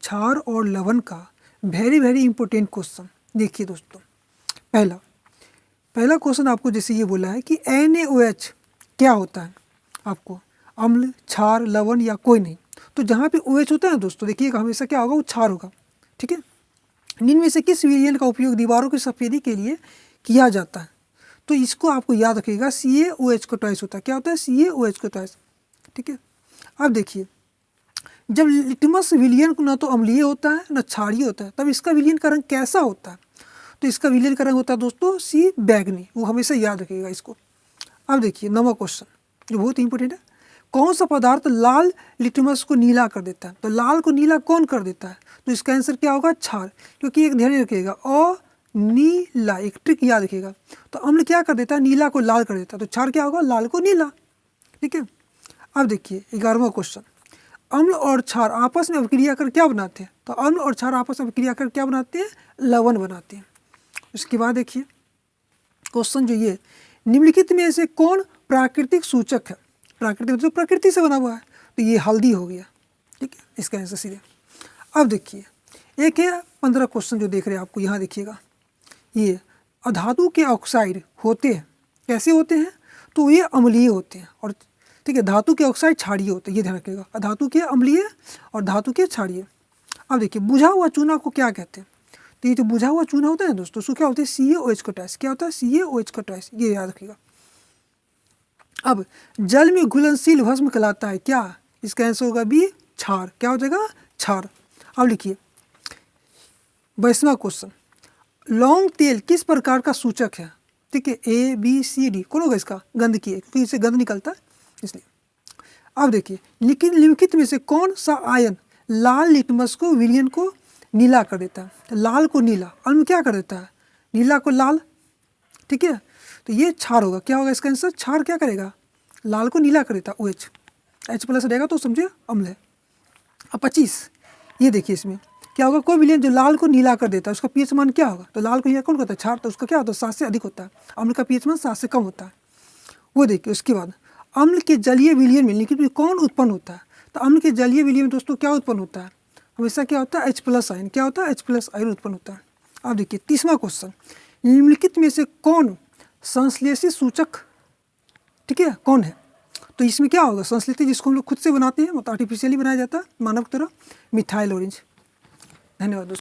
क्षार और लवण का वेरी इंपॉर्टेंट क्वेश्चन। देखिए दोस्तों, पहला क्वेश्चन आपको जैसे ये बोला है कि NaOH क्या होता है, आपको अम्ल, क्षार, लवण या कोई नहीं। तो जहाँ पे OH होता है ना दोस्तों, देखिएगा हमेशा क्या होगा, वो क्षार होगा। ठीक है, निम्न में से किस विलयन का उपयोग दीवारों की सफेदी के लिए किया जाता है? तो इसको आपको याद रखिएगा, CaOH का ट्वाइस होता है। क्या होता है? CaOH का ट्वाइस। ठीक है, अब देखिए, जब लिटमस विलयन ना तो अम्लीय होता है ना क्षारीय होता है, तब इसका विलयन का रंग कैसा होता है? तो इसका विलयन का रंग होता है दोस्तों C बैगनी। वो हमेशा याद रखिएगा इसको। अब देखिए नवा क्वेश्चन जो बहुत इंपॉर्टेंट है, कौन सा पदार्थ लाल लिटमस को नीला कर देता है? तो लाल को नीला कौन कर देता है? तो इसका आंसर क्या होगा? क्षार। क्योंकि एक ध्यान रखिएगा, नीला, एक ट्रिक याद रखिएगा। तो अम्ल क्या कर देता है? नीला को लाल कर देता है। तो क्षार क्या होगा? लाल को नीला। ठीक है, अब देखिए 11वां क्वेश्चन, अम्ल और क्षार आपस में अभिक्रिया कर क्या बनाते हैं? तो अम्ल और क्षार आपस में अभिक्रिया कर क्या बनाते हैं? लवण बनाते हैं। उसके बाद देखिए क्वेश्चन जो ये, निम्नलिखित में से कौन प्राकृतिक सूचक है? प्राकृतिक मतलब प्रकृति से बना हुआ है। तो ये हल्दी हो गया। ठीक है, इसका आंसर सीधे। अब देखिए एक है 15 क्वेश्चन जो देख रहे हैं आपको, यहाँ देखिएगा, ये अधातु के ऑक्साइड होते हैं, कैसे होते हैं? तो ये अम्लीय होते हैं। और ठीक है, धातु के ऑक्साइड क्षारीय होते हैं, ये ध्यान रखिएगा। अधातु के अम्लीय और धातु के क्षारीय। अब देखिए बुझा हुआ चूना को क्या कहते हैं? तो ये जो बुझा हुआ चूना होता है ना दोस्तों, उसको क्या होता है? CaOH का ट्वाइस। क्या होता है? CaOH का ट्वाइस, ये याद रखिएगा। अब जल में घुलनशील भस्म कहलाता है क्या? इसका आंसर होगा B, क्षार। क्या हो जाएगा? क्षार। अब लिखिए 22वां क्वेश्चन, लौंग तेल किस प्रकार का सूचक है? ठीक है, A, B, C, D कौन होगा इसका? गंधकीय, क्योंकि इससे गंध निकलता है इसलिए। अब देखिए निम्नलिखित में से कौन सा आयन लाल लिटमस को विलयन को नीला कर देता है? तो लाल को नीला, अम्ल क्या कर देता है? नीला को लाल। ठीक है, तो ये क्षार होगा। क्या होगा इसका आंसर? क्षार क्या करेगा? लाल को नीला कर देता है, OH। H+ रहेगा तो समझिए अम्ल है। अब 25, ये देखिए इसमें क्या होगा, कोई विलयन जो लाल को नीला कर देता है उसका pH मान क्या होगा? तो लाल को नीला कौन करता है? क्षार। तो उसका क्या होता है? 7 से अधिक होता है। अम्ल का pH मान 7 से कम होता है। वो देखिए उसके बाद अम्ल के जलीय विलयन में लिक्विड में कौन उत्पन्न होता है? तो अम्ल के जलीय विलयन में दोस्तों क्या उत्पन्न होता है? हमेशा क्या होता है? H+ ion. क्या होता है? H+ आयन उत्पन्न होता है। अब देखिए 30वां क्वेश्चन, निम्नलिखित में से कौन संश्लेषित सूचक, ठीक है, कौन है? तो इसमें क्या होगा? संश्लेषित जिसको हम लोग खुद से बनाते हैं, मतलब आर्टिफिशियली बनाया जाता है मानव की तरह, मिथाइल ऑरेंज। धन्यवाद दोस्तों।